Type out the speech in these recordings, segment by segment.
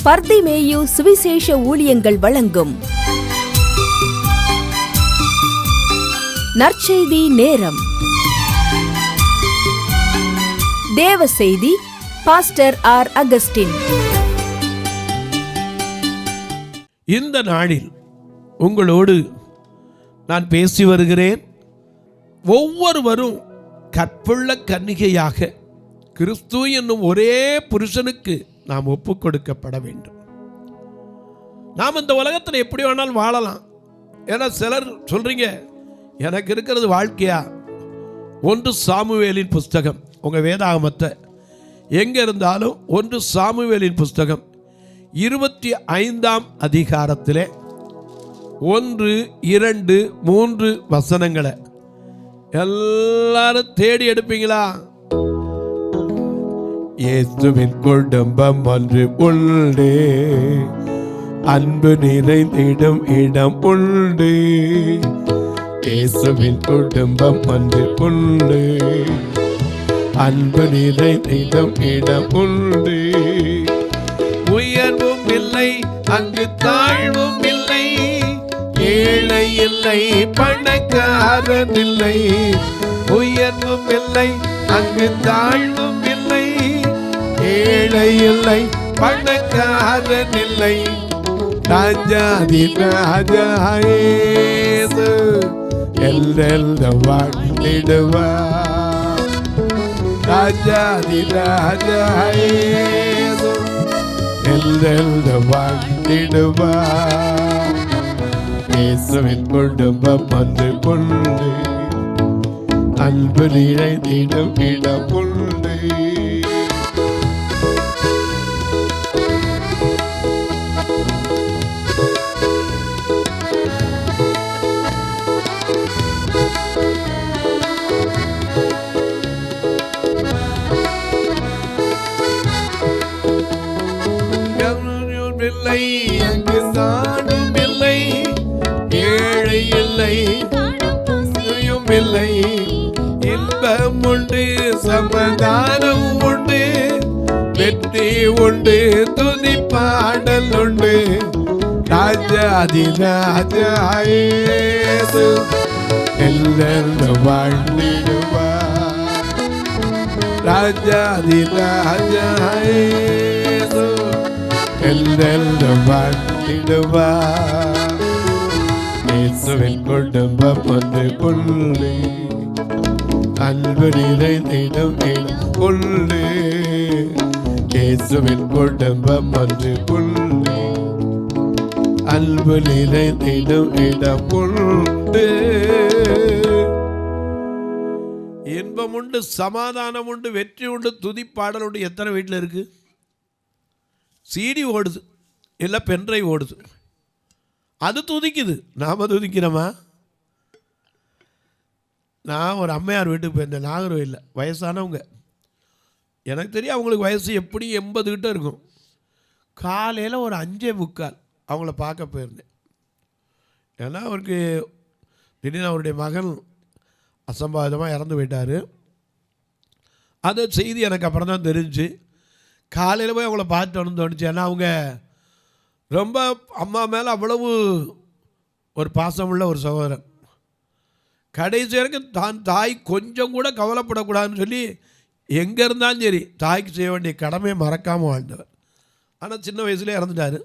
பர்திமேயு சுவிசேஷ ஊழியங்கள் வழங்கும் நற்செய்தி நேரம். தேவ செய்தி பாஸ்டர் ஆர். அகஸ்டின். இந்த நாளில் உங்களோடு நான் பேசி வருகிறேன். ஒவ்வொருவரும் கற்புள்ள கன்னிகையாக கிறிஸ்து என்னும் ஒரே புருஷனுக்கு நாம் ஒப்பு கொடுக்கப்பட வேண்டும். நாம் இந்த உலகத்தில் எப்படி வேணாலும் வாழலாம். ஏன்னா சிலர் சொல்றீங்க, எனக்கு இருக்கிறது வாழ்க்கையா? 1 சாமுவேலின் புஸ்தகம், உங்கள் வேதாகமத்தை எங்கே இருந்தாலும் 1 சாமுவேலின் புஸ்தகம் 25ஆம் அதிகாரத்திலே 1, 2, 3 வசனங்களை எல்லாரும் தேடி எடுப்பீங்களா? இயேசுவின் குடும்பம் ஒன்று உண்டு, அன்பு நிறைந்திடும் இடம் உண்டு. இயேசுவின் குடும்பம் ஒன்று உண்டு, அன்பு நிறைந்திடும் இடம் உண்டு. உயர்வும் இல்லை, அங்கு தாழ்வும் இல்லை, ஏழை இல்லை, பணக்காரன் இல்லை. உயர்வும் இல்லை, அங்கு தாழ்வும் இல்லை, ஏழை இல்லை, பணக்காரன் இல்லை. ராஜாதி ராஜா இயேசு எல்லெல்லாம் வாழ்ந்திடுவார். ராஜாதி ராஜா இயேசு எல்லெல்லாம் வாழ்ந்திடுவார். இயேசுவின் குடும்பம் ஒன்று உண்டு, அன்பு நிறைந்திடும் இடம் உண்டு. இல்லை, அங்கு சாடும் இல்லை, ஏழை இல்லை, இல்லை. இன்பம் உண்டு, சமாதானம் உண்டு, வெற்றி உண்டு, துதி பாடல் உண்டு. ராஜாதி ராஜா இயேசு எல்லோரும் வாழ்ந்திடுவார். ராஜாதி ராஜா இயேசு எல்லோரும் வாழ்ந்திடுவார். இயேசுவின் குடும்பம் ஒன்று உண்டு, அன்பு நிறைந்திடும் இடம் உண்டு. இயேசுவின் குடும்பம் ஒன்று உண்டு, அன்பு நிறைந்திடும் இடம் உண்டு. இன்பம் உண்டு, சமாதானம் உண்டு, வெற்றி உண்டு, துதிப்பாடல் உண்டு. எத்தனை வீட்டில் இருக்கு? சிடி ஓடுது, இல்லை பென்ட்ரைவ் ஓடுது, அது துதிக்குது. நாம் துதிக்கிறோமா? நான் ஒரு அம்மையார் வீட்டுக்கு போயிருந்தேன், நாகர்கோயிலில். வயசானவங்க, எனக்கு தெரியும் அவங்களுக்கு வயசு எப்படி 80 கிட்ட இருக்கும். காலையில் ஒரு 5:45 அவங்கள பார்க்க போயிருந்தேன். ஏன்னா அவருக்கு திடீர்னு அவருடைய மகன் அசம்பாவிதமாக இறந்து போயிட்டார். அந்த செய்தி எனக்கு அப்புறம் தான் தெரிஞ்சு. காலையில் போய் அவங்கள பார்த்துட்டு தோணுச்சு. ஏன்னா அவங்க ரொம்ப அம்மா மேலே அவ்வளவு ஒரு பாசமுள்ள ஒரு சகோதரன். கடைசி வரைக்கும் தான் தாய் கொஞ்சம் கூட கவலைப்படக்கூடாதுன்னு சொல்லி எங்கே இருந்தாலும் சரி தாய்க்கு செய்ய வேண்டிய கடமையை மறக்காமல் வாழ்ந்தவர். ஆனால் சின்ன வயசுலேயே இறந்துட்டார்.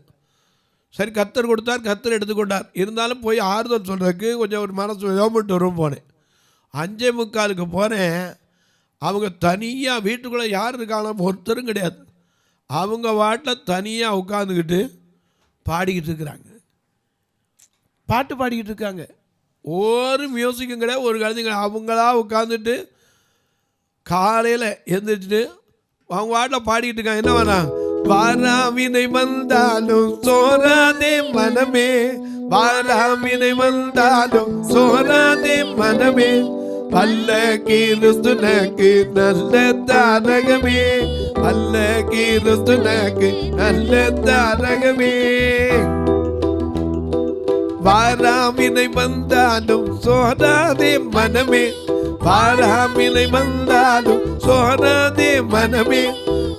சரி, கத்தர் கொடுத்தார், கத்தர் எடுத்துக்கொண்டார். இருந்தாலும் போய் ஆறுதல் சொல்கிறதுக்கு கொஞ்சம் ஒரு மனசு யோமிட்டு வரும் போனேன். 5:45 போனேன். அவங்க தனியாக வீட்டுக்குள்ளே யார் இருக்காங்களோ ஒருத்தரும் கிடையாது. அவங்க வாட்டில் தனியாக உட்காந்துக்கிட்டு பாடிக்கிட்டு இருக்கிறாங்க, பாட்டு பாடிக்கிட்டு இருக்காங்க. ஒரு மியூசிக்கும் கிடையாது, ஒரு கழுதைங்க. அவங்களா உட்காந்துட்டு காலையில் எழுந்திரிச்சிட்டு அவங்க வாட்டில் பாடிக்கிட்டு இருக்காங்க. என்ன வேணாம்? வாராமினை வந்தாலும் சோராதே மனமே, வாராமினை வந்தாலும் சோராதே மனமே, வல்ல கிறிஸ்துனக்கு நல்ல தாரகமே, வல்ல கிறிஸ்துனக்கு நல்ல தாரகமே. வாராமினை வந்தாலும் சோராதே மனமே, வாராமினை வந்தாலும் சோராதே மனமே,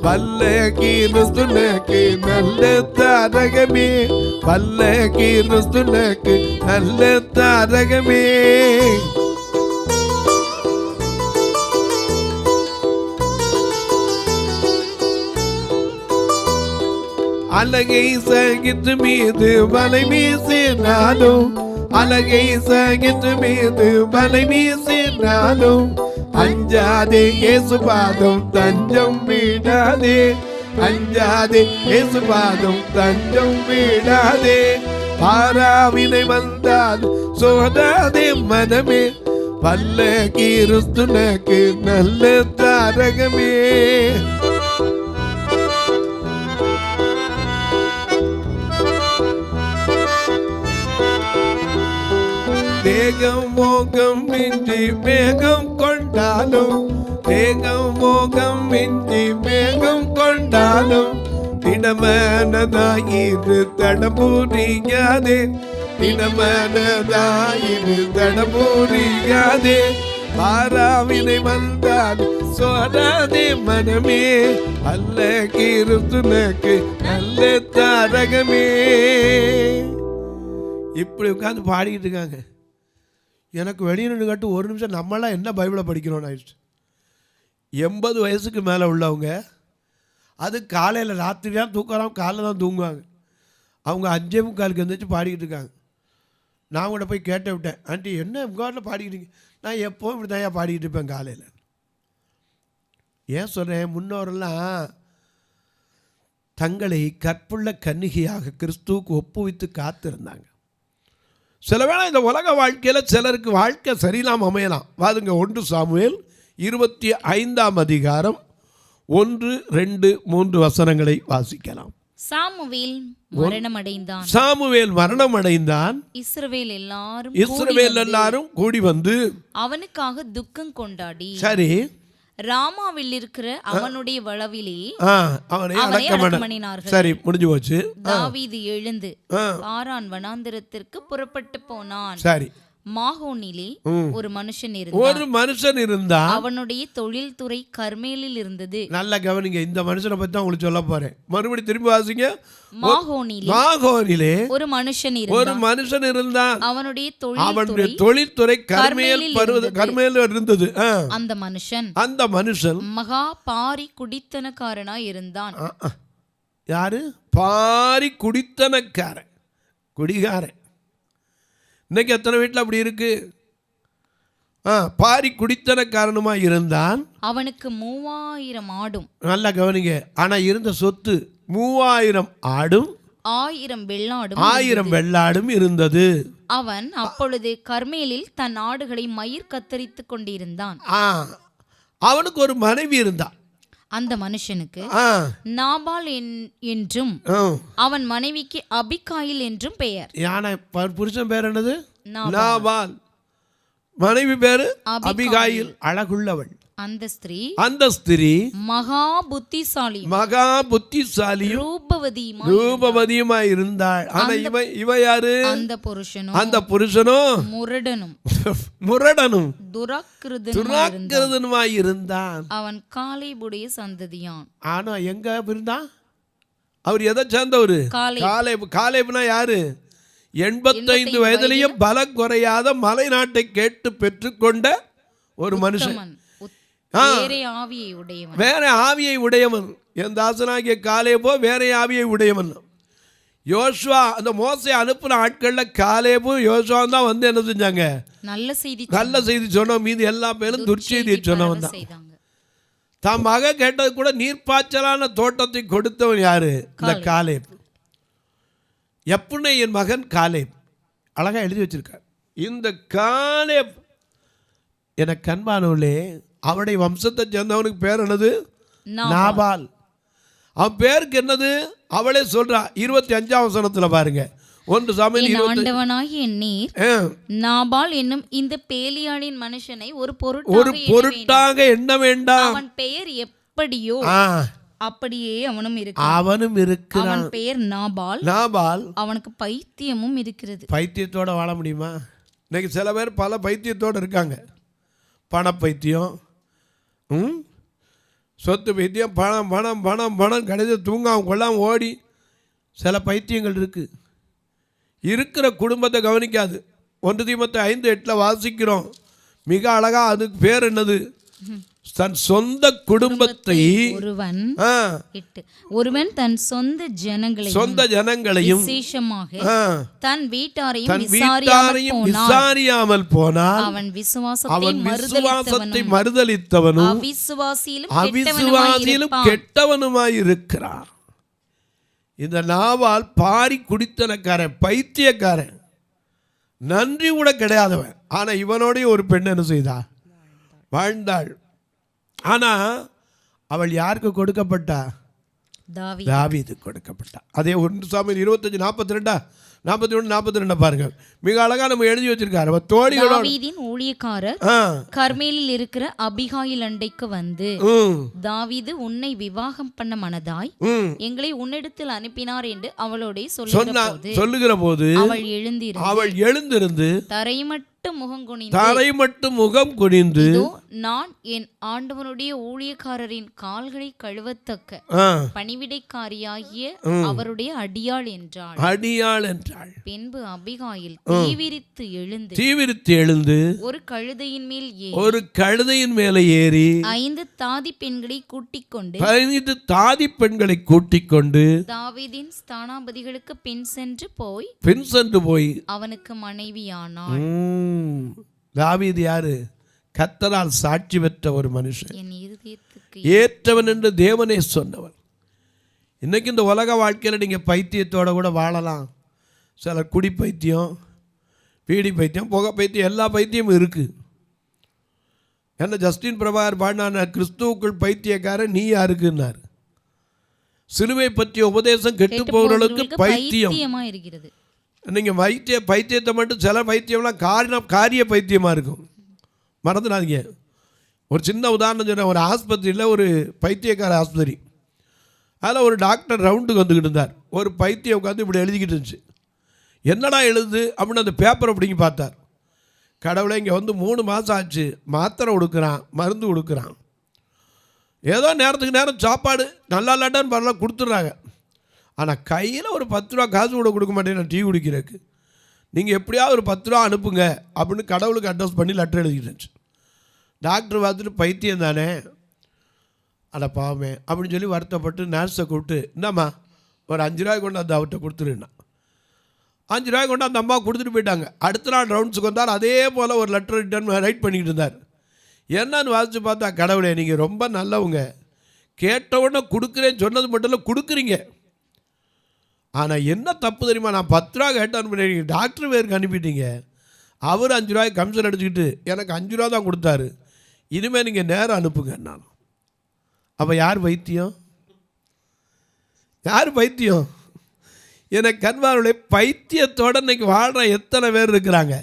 வல்ல கிறிஸ்துனுக்கு நல்ல தாரகமே, வல்ல கிறிஸ்துனுக்கு நல்ல தாரகமே. அழகை சகித்து மீது வலை வீசினாலும், அழகை சகித்து மீது வலை வீசினாலும், அஞ்சாதே இயேசு பாதம் தஞ்சம் விடாதே, அஞ்சாதே இயேசு பாதம் தஞ்சம் விடாதே. பாராவினை வந்தால் சோதாதே மனமே, வல்ல கிறிஸ்துனுக்கு நல்ல தாரகமே. தேகம் மோகம் மிஞ்சி மேகம் கொண்டாலும், தேகம் மோகம் மிஞ்சி மேகம் கொண்டாலும், திடமனதாயிரு தடபூரியாதே, திடமனதாயிரு தடபூரியாதே. பாராவினை வந்தால் சோதாதே மனமே, அல்ல கிறிஸ்துனுக்கு நல்ல தாரகமே. இப்படி உட்காந்து பாடிக்கிட்டு இருக்காங்க. எனக்கு வெளியே நின்று காட்டு ஒரு நிமிஷம் நம்மளாம் என்ன பைபிளை படிக்கிறோன்னு ஆயிடுச்சு. 80 வயசுக்கு மேலே உள்ளவங்க அது காலையில் ராத்திரி தான் தூக்கலாம், காலையில் தான் தூங்குவாங்க. அவங்க 5:45 எழுந்திரிச்சு பாடிக்கிட்டு இருக்காங்க. நான் கூட போய் கேட்டு விட்டேன், ஆண்டி என்ன உங்கள் வீட்டில் பாடிக்கிட்டீங்க? நான் எப்போவும் இப்படி தான் பாடிக்கிட்டு இருப்பேன் காலையில். ஏன் சொல்கிறேன், முன்னோரெல்லாம் தங்களை கற்புள்ள கன்னிகையாக கிறிஸ்துவுக்கு ஒப்புவித்து காத்திருந்தாங்க. சில வேளை இந்த உலக வாழ்க்கையில் சிலருக்கு வாழ்க்கை சரியில்லாமல் அமையலாம். வாதுங்க 1 சாமுவேல் 25ஆம் அதிகாரம் 1, 2, 3 வசனங்களை வாசிக்கலாம். சாமுவேல் மரணமடைந்தான். இஸ்ரவேல் எல்லாரும் கூடி வந்து அவனுக்காக துக்கம் கொண்டாடி, சரி, ராமாவில் இருக்கிற அவனுடைய வளவிலே அவனை அடக்கம் பண்ணினார்கள். சரி, முடிஞ்சு போச்சு. தாவீது எழுந்து பாரான் வனாந்திரத்திற்கு புறப்பட்டு போனான். சரி, மாகோனிலே ஒரு மனுஷன் இருந்தான். அவனுடைய தொழில்துறை கர்மேலில் இருந்தது. நல்ல கவனிங்க, இந்த மனுஷனை பத்தி தான் உங்களுக்கு சொல்ல போறேன். மறுபடியும் திரும்பி வாசிங்க. மாகோனிலே ஒரு மனுஷன் இருந்தான். அவனுடைய தொழில்துறை கர்மேல் இருந்தது. அந்த மனுஷன் மகா பாரி குடித்தனக்காரனாய் இருந்தான். யாரு? பாரி குடித்தனக்காரன், குடிகாரன். இன்னைக்கு எத்தனை வீட்டில் அப்படி இருக்கு? பாரி குடித்தனக்காரனுமா இருந்தான். அவனுக்கு 3000 ஆடும். நல்லா கவனிங்க, ஆனா இருந்த சொத்து 3000 ஆடும் 1000 வெள்ளாடும் இருந்தது. அவன் அப்பொழுது கர்மேலில் தன் ஆடுகளை மயிர் கத்தரித்துக் கொண்டிருந்தான். அவனுக்கு ஒரு மனைவி இருந்தான். அந்த மனுஷனுக்கு நாபால் என்றும் அவன் மனைவிக்கு அபிகாயில் என்றும் பெயர். புருஷன் பேர் என்னது? நாபால். மனைவி பேரு அபிகாயில், அழகுள்ளவள். அந்த ஸ்திரீ மகா புத்திசாலி, ரூபவதியுமா இருந்தாள். ஆனா இவ யாரு? அந்த புருஷனோ முரடனும் துராக்கிருதனுமாய் இருந்தான். அவன் காலேபுடைய சந்ததியான். ஆனா எங்க இருந்தான்? அவர் எதை சேர்ந்தவரு? காலேப்னா யாரு? 85 வயதிலையும் பலம் குறையாத மலை நாட்டை கேட்டு பெற்றுக்கொண்ட ஒரு மனுஷன். வேற ஆவியை உடையவன். என் தாசனாகிய காலேபோ வேற ஆவியை உடையவன். யோசுவா, அந்த மோசே அனுப்புன ஆட்கள்ல காலேபு யோசுவா தான் வந்து என்ன செஞ்சாங்க? நல்ல செய்தி சொன்ன. மீது எல்லா பேரும் துர்ச்செய்தியை சொன்னவன் தான். தம் மக கேட்டது கூட நீர்ப்பாய்ச்சலான தோட்டத்தை கொடுத்தவன் யாரு? இந்த காலேப். எப்புனே என் மகன் காலேப். அழகா எழுதி வச்சிருக்கார். இந்த காலேப் எனக்கு அன்பானவர்களே, அவனுடைய வம்சத்தை சேர்ந்தவனுக்கு பேர் என்னது? நாபால். அவன் பேருக்கு என்னது? அவளே சொல்றா. 25ஆம் வசனத்துல பாருங்க. 1 சாமுவேல் ஆண்டவனாகிய நீர் நாபால் என்னும் இந்த பேலியாளின் மனுஷனை ஒரு பொருட்டாக எண்ண வேண்டாம். அவன் பெயர் எப்படியோ அப்படியே அவனும் இருக்கிறான். அவன் பெயர் நாபால். அவனுக்கு பைத்தியமும் இருக்கிறது. பைத்தியத்தோட வாழ முடியுமா? இன்னைக்கு சில பேர் பல பைத்தியத்தோடு இருக்காங்க. பணப்பைத்தியம், சொத்து பைத்தியம், பணம் பணம் பணம் பணம், கடைசி தூங்காமல் கொள்ளாமல் ஓடி. சில பைத்தியங்கள் இருக்குது, இருக்கிற குடும்பத்தை கவனிக்காது. 1 தீமோத்தேயு 5:8 வாசிக்கிறோம். மிக அழகாக அதுக்கு பேர் என்னது? தன் சொந்த குடும்பத்தை ஒருவன் தன் சொந்த ஜனங்களையும் விசேஷமாக தன் வீட்டாரையும் விசாரியாமல் போனால் அவன் விசுவாசத்தை மறுதலித்தவனும் அவிசுவாசியிலும் கெட்டவனுமாய் இருக்கிறார். இந்த நாவால் பாரி குடித்தனக்காரன், பைத்தியக்காரன், நன்றி கூட கிடையாதவன். ஆனால் இவனோடைய ஒரு பெண் என்ன செய்தா? வாழ்ந்தாள். ஆனால் அவள் யாருக்கு கொடுக்கப்பட்டா? தாவீதுக்கு கொடுக்கப்பட்டா. அதே 1 சாமுவேல் 25:42, 41, 42 பாருங்க. மிக அழகா நம்ம எழுதி வச்சிருக்காரு. தாவீதின் ஊழியக்காரர் கர்மேலில் இருக்கிற அபிகாயில் அண்டைக்கு வந்து, தாவீது உன்னை விவாகம் பண்ண மனதாய் எங்களை உன்னிடத்தில் அனுப்பினார் என்று அவளோட சொல்லுகிற போது அவள் எழுந்திருந்து தரை மட்டும் முகம் குனிந்து, நான் என் ஆண்டவனுடைய ஊழியக்காரரின் கால்களை கழுவத்தக்க பணிவிடைக்காரியாகிய அவருடைய அடியாள் என்றாள். பின்பு அபிகாயில் தீவிரித்து எழுந்து ஒரு கழுதையின் மேலே ஏறி 5 தாதி பெண்களை கூட்டிக் கொண்டு தாவீதின் ஸ்தானாபதிகளுக்கு பின் சென்று போய் அவனுக்கு மனைவியானாள். தாவீது யாரு? கர்த்தரால் சாட்சி பெற்ற ஒரு மனுஷன், ஏற்றவன் என்று தேவனே சொன்னவன். இன்னைக்கு இந்த உலக வாழ்க்கையில் நீங்கள் பைத்தியத்தோட கூட வாழலாம். சிலர் குடி பைத்தியம், பீடி பைத்தியம், புகை பைத்தியம், எல்லா பைத்தியமும் இருக்குது. என்ன ஜஸ்டின் பிரபாகர் பாடினார், கிறிஸ்துவுக்குள் பைத்தியக்காரன் நீ யாருக்குன்னார். சிலுவை பற்றிய உபதேசம் கெட்டு போகிறவர்களுக்கு பைத்தியம் இருக்கிறது. நீங்கள் பைத்தியத்தை மட்டும், சில பைத்தியம்லாம் காரிய பைத்தியமாக இருக்கும், மறந்துடாதீங்க. ஒரு சின்ன உதாரணம் சொன்ன, ஒரு ஆஸ்பத்திரியில் ஒரு பைத்தியக்கார ஆஸ்பத்திரி, அதில் ஒரு டாக்டர் ரவுண்டுக்கு வந்துக்கிட்டு இருந்தார். ஒரு பைத்தியம் உட்காந்து இப்படி எழுதிக்கிட்டு இருந்துச்சு. என்னடா எழுது அப்படின்னு அந்த பேப்பரை பிடிங்கி பார்த்தார். கடவுளை இங்கே வந்து 3 மாதம் ஆச்சு, மாத்திரை கொடுக்குறான், மருந்து கொடுக்குறான், ஏதோ நேரத்துக்கு நேரம் சாப்பாடு நல்லா இல்லாட்டான்னு பரவாயில்ல கொடுத்துட்றாங்க. ஆனால் கையில் ஒரு 10 ரூபா காசு கூட கொடுக்க மாட்டேன் நான் டீ குடிக்கிறதுக்கு, நீங்கள் எப்படியாவது ஒரு 10 ரூபா அனுப்புங்க அப்படின்னு கடவுளுக்கு அட்ரஸ் பண்ணி லெட்டர் எழுதிக்கிட்டு. டாக்டர் பார்த்துட்டு பைத்தியம் தானே, அட பாவமே அப்படின்னு சொல்லி வருத்தப்பட்டு நர்ஸை கூப்பிட்டு, என்னம்மா ஒரு 5 ரூபாய் கொண்டு அந்த அவர்கிட்ட கொடுத்துருன்னா. 5 ரூபாய் கொண்டு அந்த அம்மா கொடுத்துட்டு போயிட்டாங்க. அடுத்த நாள் ரவுண்ட்ஸுக்கு வந்தார், அதே போல் ஒரு லெட்டர் ரைட் பண்ணிக்கிட்டு இருந்தார். என்னன்னு வாசித்து பார்த்தா, கடவுளே நீங்கள் ரொம்ப நல்லவங்க, கேட்டவுடனே கொடுக்குறேன்னு சொன்னது மட்டும் இல்லை கொடுக்குறீங்க, ஆனால் என்ன தப்பு தெரியுமா, நான் 10 ரூபா கேட்டான்னு டாக்டர் பேருக்கு அனுப்பிட்டீங்க, அவர் 5 ரூபாய்க்கு கமிஷன் அடிச்சுக்கிட்டு எனக்கு 5 ரூபா தான் கொடுத்தாரு, இனிமேல் நீங்கள் நேரம் அனுப்புங்க. நான் அப்போ யார் பைத்தியம்? எனக்கு கண்பார்வையை பைத்தியத்தோடு இன்னைக்கு வாழ்கிற எத்தனை பேர் இருக்கிறாங்க.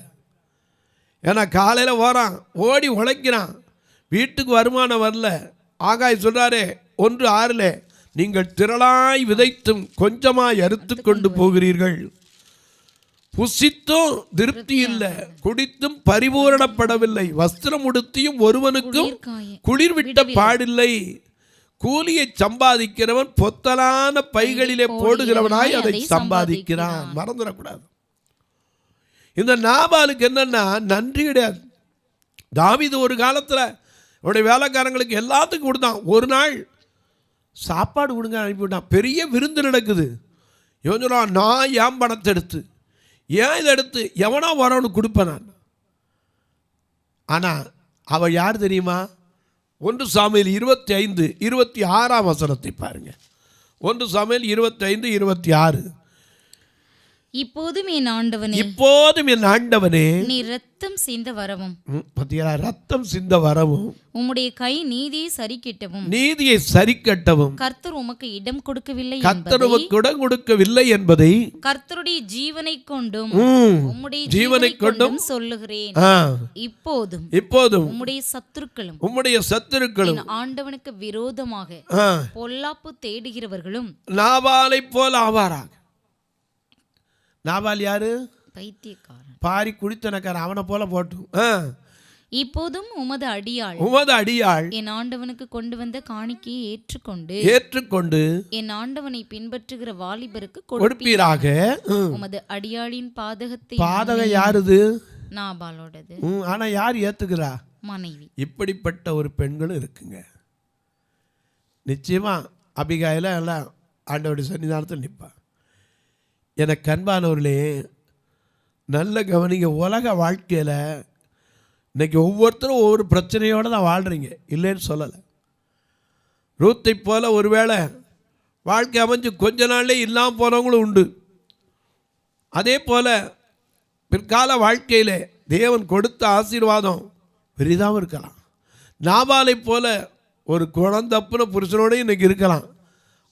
ஏன்னா காலையில் போகிறான், ஓடி உழைக்கிறான், வீட்டுக்கு வருமானம் வரல. ஆகாய் சொல்கிறாரே 1:6, நீங்கள் திரளாய் விதைத்தும் கொஞ்சமாய் அறுத்து கொண்டு போகிறீர்கள், புசித்தும் திருப்தி இல்லை, குடித்தும் பரிபூரணப்படவில்லை, வஸ்திரம் உடுத்தியும் ஒருவனுக்கும் குளிர்விட்ட பாடில்லை, கூலியை சம்பாதிக்கிறவன் பொத்தலான பைகளிலே போடுகிறவனாய் அதை சம்பாதிக்கிறான். மறந்துடக்கூடாது. இந்த நாபாலுக்கு என்னன்னா நன்றி கிடையாது. தாவீது ஒரு காலத்தில் அவருடைய வேலைக்காரங்களுக்கு எல்லாத்துக்கும் கொடுத்தான். ஒரு நாள் சாப்பாடு கொடுங்க அனுப்பிவிட்டான். பெரிய விருந்து நடக்குது. இவன் சொல்லுவான், நான் ஏன் பணத்தை எடுத்து, ஏன் இதை எடுத்து எவனா வரவனு கொடுப்பேன் நான். ஆனால் அவள் யார் தெரியுமா? 1 சாமுவேல் 25:26 பாருங்க. 1 சாமுவேல் 25:26. இப்போதும் என் ஆண்டவனே நீ ரத்தம் சிந்த வரவும், பத்தியா, ரத்தம் சிந்த வரவும், உம்முடைய கை நீதியை சரிக்கட்டவும் கர்த்தர் உமக்கு இடம் கொடுக்கவில்லை என்பதை கர்த்தருடைய ஜீவனை கொண்டும் உம்முடைய ஜீவனை கொண்டும் சொல்லுகிறேன். இப்போதும் உம்முடைய சத்துருக்களும் ஆண்டவனுக்கு விரோதமாக பொல்லாப்பு தேடுகிறவர்களும் நாபாலை போல் ஆவாராக. நாபால் யாரு? பைத்தியக்காரன், பாரி குடித்தனக்காரன், அவனை போல போட்டும். இப்போதும் உமது அடியாள் என் ஆண்டவனுக்கு கொண்டு வந்த காணிக்கையை ஏற்றுக்கொண்டு என் ஆண்டவனை பின்பற்றுகிற வாலிபருக்கு கொடுப்பீராக. உமது அடியாளின் பாதகம் யாருது? நாபாலோடது. ஆனா யார் ஏத்துக்கிறா? மனைவி. இப்படிப்பட்ட ஒரு பெண்களும் இருக்குங்க. நிச்சயமா அபிகாயில எல்லாம் ஆண்டவருடைய சன்னிதானத்தில் நிற்பா. எனக்கு அன்பானவர்களே, நல்ல கவனிங்க. உலக வாழ்க்கையில் இன்னைக்கு ஒவ்வொருத்தரும் ஒவ்வொரு பிரச்சனையோடு தான் வாழ்கிறீங்க, இல்லைன்னு சொல்லலை. ரூத்தை போல ஒருவேளை வாழ்க்கை அமைஞ்சு கொஞ்ச நாள்லே இல்லாமல் போனவங்களும் உண்டு. அதே போல் பிற்கால வாழ்க்கையில் தேவன் கொடுத்த ஆசீர்வாதம் பெரிதாகவும் இருக்கலாம். நாபாலை போல ஒரு குழந்தப்புன புருஷனோடு இன்றைக்கி இருக்கலாம்.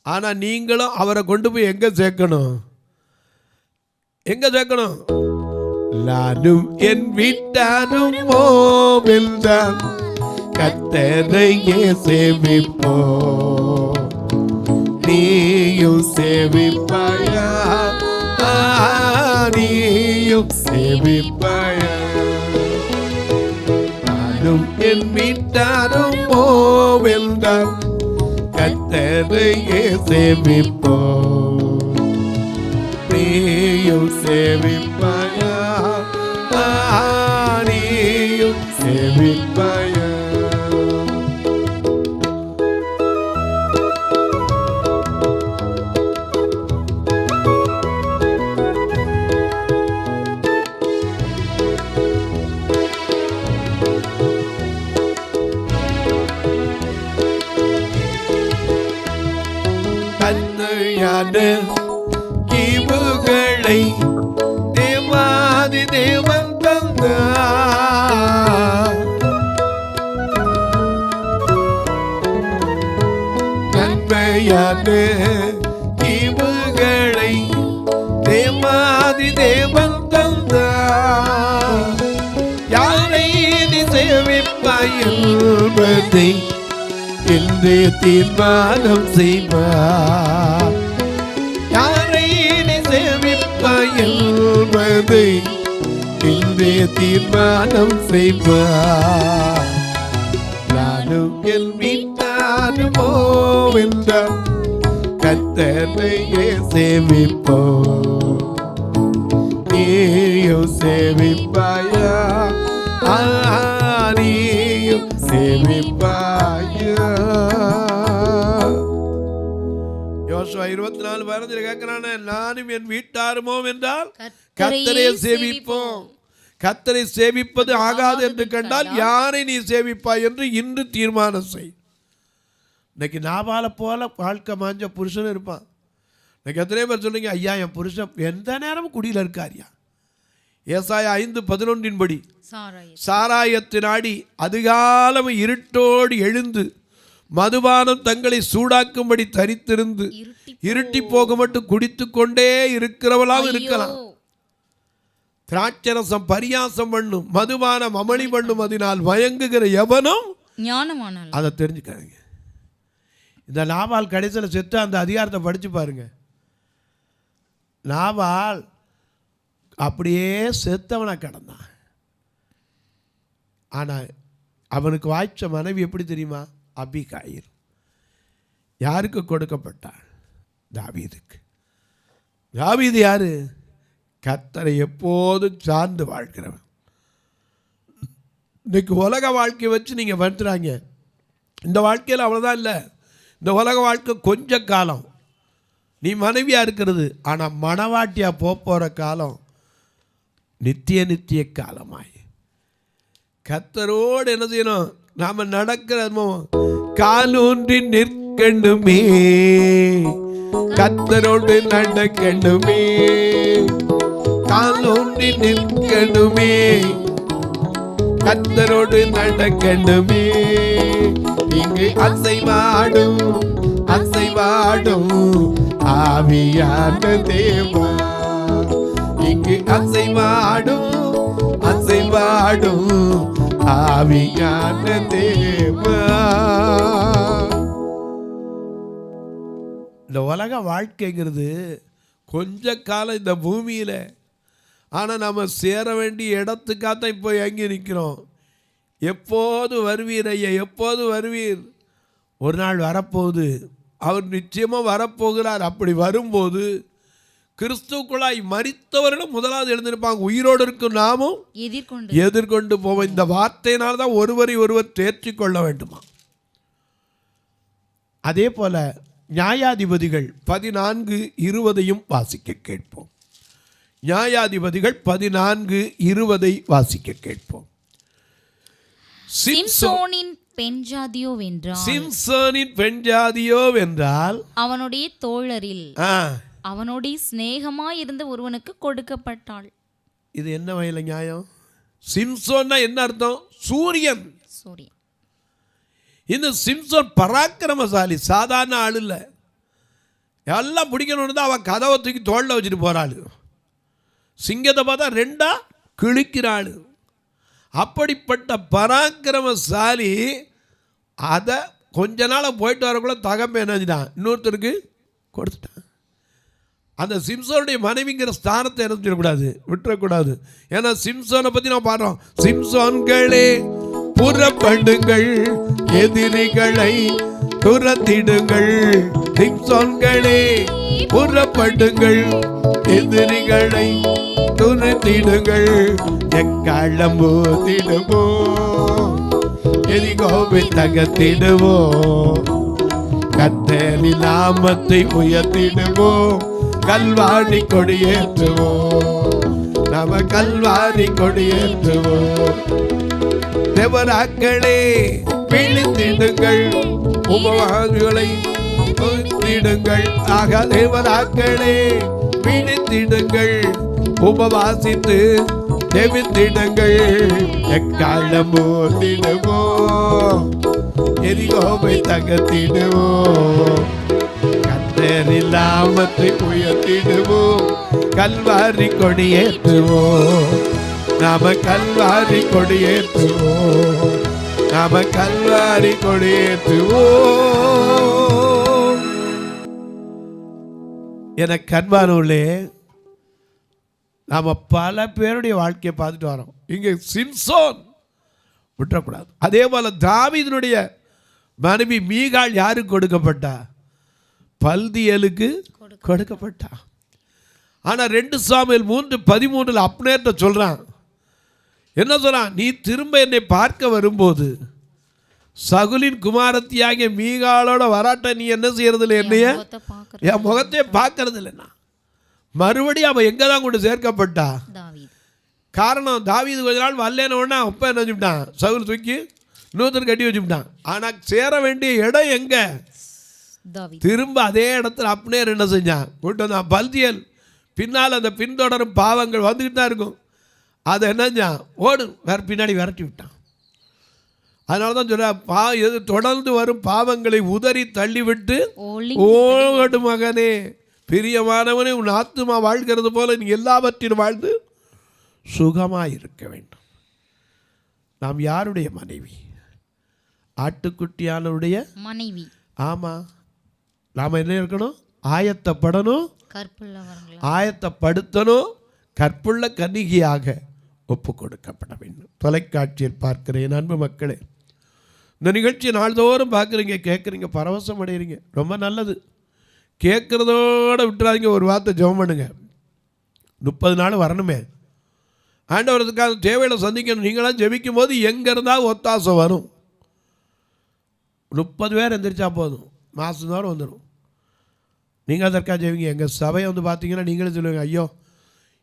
ஆனால் நீங்களும் அவரை கொண்டு போய் எங்கே சேர்க்கணும்? நானும் என் வீட்டாரும் ஓவென்றால் கர்த்தரையே சேவிப்போ. நீயும் சேவிப்பாயா? நீயும் சேவிப்பாயா? நானும் என் வீட்டாரும் ஓவென்றால் கர்த்தரையே சேவிப்போ. நீயும் சேவிப்பாயா? நீயும் சேவிப்பாயா? கண்ணையான ஈவுகளை தேவாதி தேவன் தந்தார். நன்மையான ஈவுகளை தேவாதி தேவன் தந்தார். யாரை நீ சேவிப்பாய் என்பதை இன்று தீர்மானம் செய்வார். யாரை நீ சேவிப்பாய் என்பதை இன்று தீர்மானம் செய்வார். நானும் என் வீட்டானுமோ என்றால் கர்த்தரையே சேவிப்போ. நீயும் சேவிப்பாயா? நீயும் சேவிப்பாயா? யோசுவா 24:15 கேட்கிறானே, நானும் என் வீட்டாருமோ என்றால் கர்த்தரை சேவிப்போம். கர்த்தரை சேவிப்பது ஆகாது என்று கண்டால் யாரை நீ சேவிப்பாய் என்று இன்று தீர்மானம் செய். இன்னைக்கு நாபால போல வாழ்க்கை மாஞ்ச புருஷன் இருப்பான். இன்னைக்கு எத்தனை பேர் சொல்லுங்க, ஐயா என் புருஷன் எந்த நேரமும் குடியில் இருக்காரியா. ஏசாயா 5:11 சாராயத்தினாடி அதிகாலம் இருட்டோடு எழுந்து மதுபானம் தங்களை சூடாக்கும்படி தரித்திருந்து இருட்டி போக மட்டும் குடித்து கொண்டே இருக்கிறவளாம் இருக்கலாம். திராட்சரசம் பரியாசம் பண்ணும், மதுபானம் அமளி பண்ணும், அதனால் மயங்குகிற எவனும் ஞானமானான். அதை தெரிஞ்சுக்காங்க. இந்த நாபால் கடைசியில் செத்து அந்த அதிகாரத்தை படித்து பாருங்க. நாபால் அப்படியே செத்தவனா கிடந்தான். ஆனால் அவனுக்கு வாய்ச்ச மனைவி எப்படி தெரியுமா? அபிகாயில். யாருக்கு கொடுக்கப்பட்டாள்? தாவீதுக்கு. தாவீது யாரு? கர்த்தரை எப்போதும் சார்ந்து வாழ்கிறவன். இன்னைக்கு உலக வாழ்க்கையை வச்சு நீங்கள் வந்துடுறாங்க. இந்த வாழ்க்கையில் அவ்வளோதான் இல்லை. இந்த உலக வாழ்க்கை கொஞ்ச காலம் நீ மனைவியாக இருக்கிறது. ஆனால் மணவாட்டியாக போகிற காலம் நித்திய காலமாய் கர்த்தரோடு என்ன செய்யணும்? நாம் நடக்கிற காலூன்றி நிற்கணுமே, கர்த்தரோடு நடக்கணுமே, காலூன்றி நிற்கணுமே, கர்த்தரோடு நடக்கணுமே. இங்கு அசைவாடும் ஆவியான தேவா. இங்கு அசைவாடும் ஆவியான தேவா. இந்த உலக வாழ்க்கைங்கிறது கொஞ்ச காலம் இந்த பூமியில். ஆனால் நம்ம சேர வேண்டிய இடத்துக்காகத்தான் இப்போ எங்கே நிற்கிறோம்? எப்போது வருவீர் ஐயா, எப்போது வருவீர்? ஒரு நாள் வரப்போகுது, அவர் நிச்சயமாக வரப்போகிறார். அப்படி வரும்போது கிறிஸ்துக்குள்ளாய் மரித்தவர்களும் முதலாவது எழுந்திருப்பாங்க, உயிரோடு இருக்கும் நாமும் எதிர்கொண்டு போவோம். இந்த வார்த்தையினால் தான் ஒருவரை ஒருவர் தேர்ச்சி கொள்ள வேண்டுமா. அதே போல நியாயாதிபதிகள் 14:20 வாசிக்க கேட்போம். நியாயாதிபதிகள் 14:20 வாசிக்க கேட்போம். சிம்சோனின் பெண் ஜாதியோ வென்றால் அவனுடைய தோழரில் அவனுடைய சிநேகமாய் இருந்த ஒருவனுக்கு கொடுக்கப்பட்டாள். இது என்ன வகையில் நியாயம்? சிம்சோன்னா என்ன அர்த்தம்? சூரியன். இந்த சிம்சோன் பராக்கிரமசாலி, சாதாரண ஆள் இல்லை. எல்லாம் பிடிக்கணும்னு தான் அவன் கதவை தூக்கி தோளில் வச்சுட்டு போகிறாள். சிங்கத்தை பார்த்தா ரெண்டா கிழிக்கிறாள். அப்படிப்பட்ட பராக்கிரமசாலி அதை கொஞ்ச நாள் போயிட்டு வரக்குள்ள தகப்ப என்னஞ்சிட்டான், இன்னொருத்தருக்கு கொடுத்துட்டான். அந்த சிம்சோனுடைய மனைவிங்கிற ஸ்தானத்தை என்ன செய்யக்கூடாது, விட்டுறக்கூடாது. ஏன்னா சிம்சோனை பற்றி நான் பாடுறோம். சிம்சோன்களே புறப்படுங்கள், எதிரிகளை துரத்திடுங்கள். சிம்சோன்களே புறப்படுங்கள், எதிரிகளை துரத்திடுங்கள். எக்காலம் போத்திடுவோம், எரிகோவை தகர்த்திடுவோம். கர்த்தரின் நாமத்தை உயர்த்திடுவோம், கல்வாரி கொடியேற்றுவோம். நாம கல்வாரி கொடியேற்றுவோம். தேவராக்களே விழித்திடுங்கள், உபவாதிகளை விழித்திடுங்கள். ஆக தேவராக்களே விழித்திடுங்கள், உபவாசித்து ஜெபித்திடுங்கள். எக்காலம் போத்திடுவோம், எரிகோவை தகர்த்திடுவோம். கர்த்தரின் நாமத்தை உயர்த்திடுவோம், கல்வாரி கொடியேற்றுவோம். நாம கல்வாரி கொடியேற்றுவோம், நாம கல்வாரி கொடியேற்றுவோம். எனக்கு அன்பானவர்களே, நாம் பல பேருடைய வாழ்க்கையை பார்த்துட்டு வரோம். இங்கே சிம்சோன் விட்டுறக்கூடாது. அதே போல் தாவீதினுடைய மனைவி மீகாள் யாருக்கு கொடுக்கப்பட்டா? பல்தியலுக்கு கொடுக்கப்பட்டா. ஆனால் 2 சாமுவேல் 3:13 அப்னேர்ட்ட சொல்கிறான். என்ன சொல்கிறான்? நீ திரும்ப என்னை பார்க்க வரும்போது சகுலின் குமாரத்தியாகிய மீகாளோட வராட்ட நீ என்ன செய்யறதில்லை, என்னைய என் முகத்தையே பார்க்கறது இல்லைன்னா. மறுபடியும் அவன் எங்கே தான் கொண்டு சேர்க்கப்பட்டா? காரணம், தாவீது கொஞ்ச நாள் வரலன்னு அப்போ என்ன வச்சுட்டான், சவுல் தூக்கி இன்னொருத்தர் கட்டி வச்சுட்டான். ஆனால் சேர வேண்டிய இடம் எங்கே? திரும்ப அதே இடத்துல அப்னேர் என்ன செஞ்சான், கூட்டு வந்தான். பல்தியல் பின்னால் அந்த பின்தொடரும் பாவங்கள் வந்துக்கிட்டு தான் இருக்கும். அதை என்னஞ்சான், ஓடு வேறு பின்னாடி விரட்டி விட்டான். அதனால தான் சொல்ல, தொடர்ந்து வரும் பாவங்களை உதறி தள்ளிவிட்டு ஓடு மகனே, பிரியமானவனே, உன் ஆத்துமா வாழ்கிறது போல நீ எல்லாவற்றிலும் வாழ்ந்து சுகமாக இருக்க வேண்டும். நாம் யாருடைய மனைவி? ஆட்டுக்குட்டியானவருடைய மனைவி. ஆமாம், நாம் என்ன இருக்கணும்? ஆயத்தப்படணும், ஆயத்தப்படுத்தணும், கற்புள்ள கன்னிகையாக ஒப்பு கொடுக்கப்பட வேண்டும். தொலைக்காட்சியில் பார்க்கிறேன் அன்பு மக்களே, இந்த நிகழ்ச்சியை நாள்தோறும் பார்க்குறீங்க, கேட்குறீங்க, பரவசம் அடைகிறீங்க. ரொம்ப நல்லது. கேட்குறதோடு விட்டுறாதீங்க. ஒரு வார்த்தை ஜெபம் பண்ணுங்க. 30 நாள் வரணுமே, ஆண்டவரத்துக்காக தேவையில சந்திக்கணும். நீங்களாம் ஜெபிக்கும் போது எங்கே இருந்தால் ஒத்தாசை வரும். 30 பேர் எந்திரிச்சா போதும், மாதம் தோறும் வந்துடும். நீங்கள் அதற்காக ஜெபிங்க. எங்கள் சபையை வந்து பார்த்தீங்கன்னா நீங்களே சொல்லுவீங்க, ஐயோ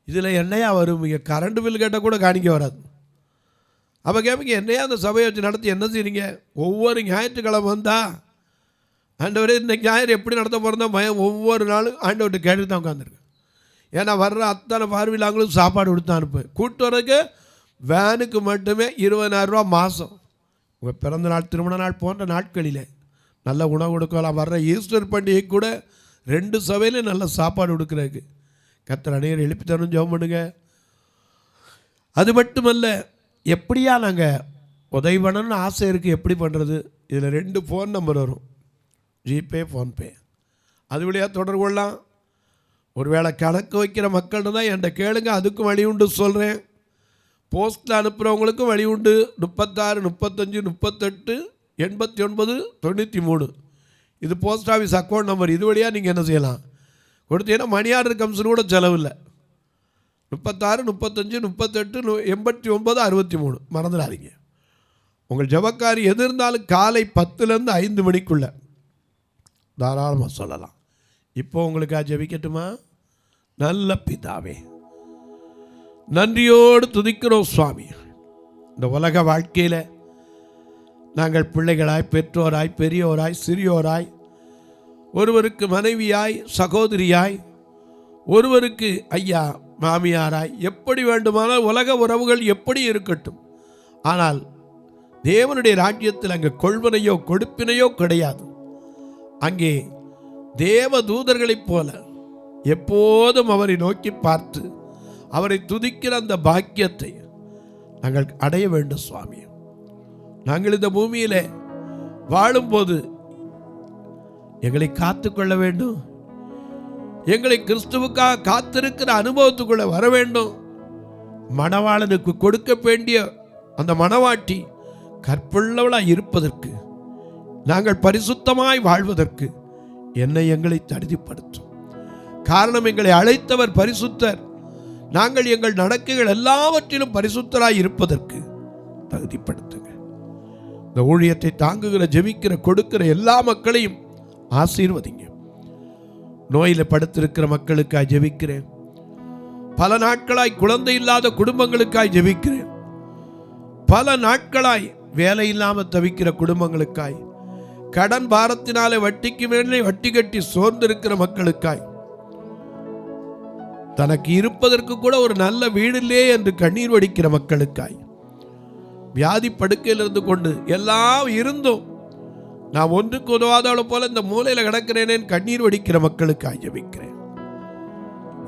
இதில் என்னையா வரும், இங்கே கரண்ட் பில் கேட்டால் கூட காணிக்க வராது. அப்போ கேட்பீங்க, என்னையா அந்த சபையை வச்சு நடத்தி என்ன செய்றீங்க? ஒவ்வொரு ஞாயிற்றுக்கிழமை வந்தால் ஆண்டவரே இன்றைக்கி ஞாயிறு எப்படி நடத்த போகிறதா பயம். ஒவ்வொரு நாளும் ஆண்டவர்கிட்ட கேட்டு தான் உட்காந்துருக்கேன். ஏன்னா வர்ற அத்தனை பார்வையிலாங்களும் சாப்பாடு கொடுத்து அனுப்பேன். கூட்டு வரதுக்கு வேனுக்கு மட்டுமே 20,000 ரூபா மாதம். உங்கள் பிறந்த நாள், திருமண நாள் போன்ற நாட்களில் நல்ல உணவு கொடுக்கலாம். வர்ற ஈஸ்டர் பண்டிகை கூட 2 சபையிலும் நல்ல சாப்பாடு கொடுக்குறதுக்கு கர்த்தர் அநேகர் எழுப்பி தரணும். ஜெபம் பண்ணுங்க. அது மட்டுமல்ல, எப்படியா நாங்கள் உதவி பண்ணணும்னு ஆசை இருக்குது. எப்படி பண்ணுறது? இதில் 2 ஃபோன் நம்பர் வரும், ஜிபே, ஃபோன்பே. அது வழியாக தொடர்பு கொள்ளலாம். ஒருவேளை கணக்கு வைக்கிற மக்கள்கிட்ட தான் என்கிட்ட கேளுங்க, அதுக்கும் வழி உண்டு சொல்கிறேன். போஸ்ட்டில் அனுப்புகிறவங்களுக்கும் வழி உண்டு. 36 35 38 89 93 இது போஸ்ட் ஆஃபீஸ் அக்கௌண்ட் நம்பர். இது வழியாக நீங்கள் என்ன செய்யலாம், கொடுத்தீங்கன்னா மணி ஆர்டர் கம்சன் கூட செலவில்லை. 36 35 38 89 63 மறந்துடாதீங்க. உங்கள் ஜபக்காரி எது இருந்தாலும் காலை 10லேருந்து 5 மணிக்குள்ளே தாராளமாக சொல்லலாம். இப்போ உங்களுக்காக ஜெபிக்கட்டுமா? நல்ல பிதாவே, நன்றியோடு துதிக்கிறோம் சுவாமி. இந்த உலக வாழ்க்கையில் நாங்கள் பிள்ளைகளாய், பெற்றோராய், பெரியோராய், சிறியோராய், ஒருவருக்கு மனைவியாய், சகோதரியாய், ஒருவருக்கு ஐயா மாமியாராய், எப்படி வேண்டுமானால் உலக உறவுகள் எப்படி இருக்கட்டும், ஆனால் தேவனுடைய ராஜ்யத்தில் அங்கே கொள்வனையோ கொடுப்பினையோ கிடையாது. அங்கே தேவ தூதர்களைப் போல எப்போதும் அவரை நோக்கி பார்த்து அவரை துதிக்கிற அந்த பாக்கியத்தை நாங்கள் அடைய வேண்டும் சுவாமி. நாங்கள் இந்த பூமியில் வாழும்போது எங்களை காத்துக்கொள்ள வேண்டும். எங்களை கிறிஸ்துவுக்காக காத்திருக்கிற அனுபவத்துக்குள்ள வர வேண்டும். மணவாளனுக்கு கொடுக்க வேண்டிய அந்த மணவாட்டி கற்புள்ளவளாய் இருப்பதற்கு, நாங்கள் பரிசுத்தமாய் வாழ்வதற்கு என்னை எங்களை தகுதிப்படுத்தும். காரணம், எங்களை அழைத்தவர் பரிசுத்தர். நாங்கள் எங்கள் நடக்கைகள் எல்லாவற்றிலும் பரிசுத்தராய் இருப்பதற்கு தகுதிப்படுத்துங்க. இந்த ஊழியத்தை தாங்குகிற, ஜெபிக்கிற, கொடுக்கிற எல்லா மக்களையும் ஆசீர்வதிங்க. நோயில் படுத்திருக்கிற மக்களுக்காய் ஜெபிக்கிறேன். பல நாட்களாய் குழந்தை இல்லாத குடும்பங்களுக்காய் ஜெபிக்கிறேன். பல நாட்களாய் வேலை இல்லாமல் தவிக்கிற குடும்பங்களுக்காய், கடன் பாரத்தினாலே வட்டிக்கு மேலே வட்டி கட்டி சோர்ந்திருக்கிற மக்களுக்காய், தனக்கு இருப்பதற்கு கூட ஒரு நல்ல வீடு இல்லையே என்று கண்ணீர் வடிக்கிற மக்களுக்காய், வியாதி படுக்கையில் இருந்து கொண்டு எல்லாம் இருந்தும் நான் ஒன்றுக்கு உதவாதவளை போல இந்த மூலையில் கிடக்கிறேனேன் கண்ணீர் வடிக்கிற மக்களுக்காய் ஜெபிக்கிறேன்.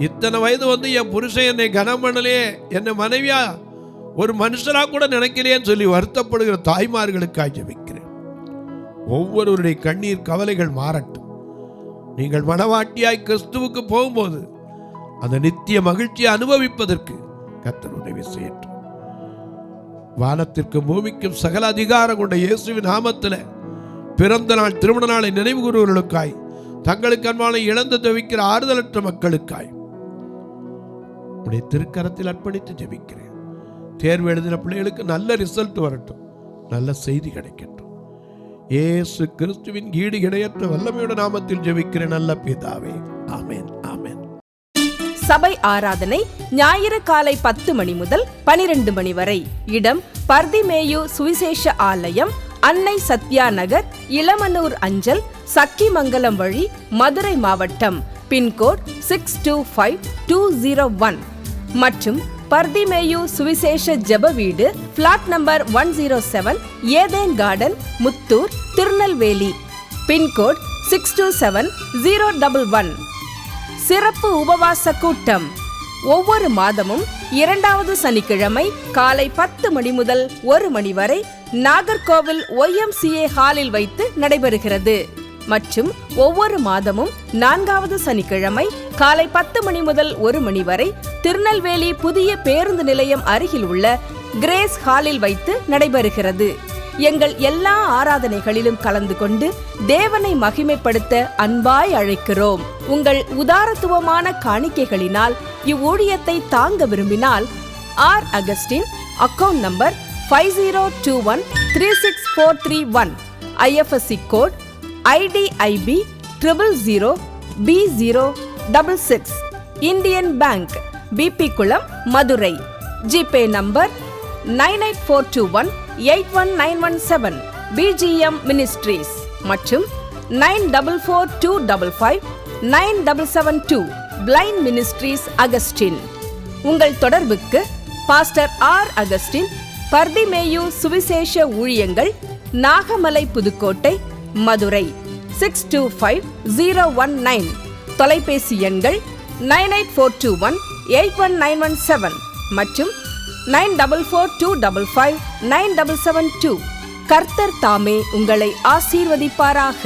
இத்தனை வயது வந்து என் புருஷன் என்னை கனம் பண்ணலையே, என்னை மனைவியா ஒரு மனுஷனா கூட நினைக்கலையேன்னு சொல்லி வருத்தப்படுகிற தாய்மார்களுக்காய் ஜெபிக்கிறேன். ஒவ்வொருவருடைய கண்ணீர் கவலைகள் மாறட்டும். நீங்கள் மணவாட்டியாய் கிறிஸ்துவுக்கு போகும்போது அந்த நித்திய மகிழ்ச்சியை அனுபவிப்பதற்கு கர்த்தர் உதவி செய்யட்டும். வானத்திற்கும் பூமிக்கும் சகல அதிகாரம் கொண்ட இயேசுவின் நாமத்தில் பிறந்த நாள், திருமண நாளை நினைவு கூறுவர்களுக்காய், தங்களுக்கு அன்பான இழந்து தவிக்கிற ஆறுதலற்ற மக்களுக்காய் உடைய திருக்கரத்தில் அர்ப்பணித்து ஜெபிக்கிறேன். தேர்வு எழுதின பிள்ளைகளுக்கு நல்ல ரிசல்ட் வரட்டும், நல்ல செய்தி கிடைக்கட்டும். இயேசு கிறிஸ்துவின் ஈடு இணையற்ற வல்லமையோட நாமத்தில் ஜெபிக்கிறேன் நல்ல பிதாவே, ஆமென், ஆமென். சபை ஆராதனை ஞாயிறு காலை 10 மணி முதல் 12 மணி வரை. இடம் பர்திமேயு சுவிசேஷ ஆலயம், அன்னை சத்யா நகர், இளமனூர் அஞ்சல், சக்கிமங்கலம் வழி, மதுரை மாவட்டம். பின்கோட் 625201 மற்றும் பர்திமேயு சுவிசேஷ ஜெப வீடு, plot number 107, Eden garden, Muthur, Tirunelveli. Pincode 627011. சிறப்பு உபவாச கூட்டம் ஒவ்வொரு மாதமும் 2வது சனிக்கிழமை காலை 10 மணி முதல் 1 மணி வரை நாகர்கோவில் YMCA ஹாலில் வைத்து நடைபெறுகிறது. மற்றும் ஒவ்வொரு மாதமும் 4வது சனிக்கிழமை காலை 10 மணி முதல் 1 மணி வரை திருநெல்வேலி புதிய பேருந்து நிலையம் அருகில் உள்ள கிரேஸ் ஹாலில் வைத்து நடைபெறுகிறது. எங்கள் எல்லா ஆராதனைகளிலும் கலந்து கொண்டு தேவனை மகிமைப்படுத்த அன்பாய் அழைக்கிறோம். உங்கள் உதாரத்துவமான காணிக்கைகளினால் இவ்வூழியத்தை தாங்க விரும்பினால் R. Augustine, account number 5021364331, IFSC code IDIB 000B066, Indian bank, BP குளம், Madurai. GPay number 9842181917, BGM ministries மற்றும் 9442559772, பிளைண்ட் மினிஸ்ட்ரீஸ் அகஸ்டின். உங்கள் தொடர்புக்கு பாஸ்டர் R. அகஸ்டின், பர்திமேயு சுவிசேஷ ஊழியங்கள், நாகமலை, புதுக்கோட்டை, மதுரை 625019. தொலைபேசி எண்கள் 9842181917 மற்றும் 9442559772. கர்த்தர் தாமே உங்களை ஆசீர்வதிப்பாராக.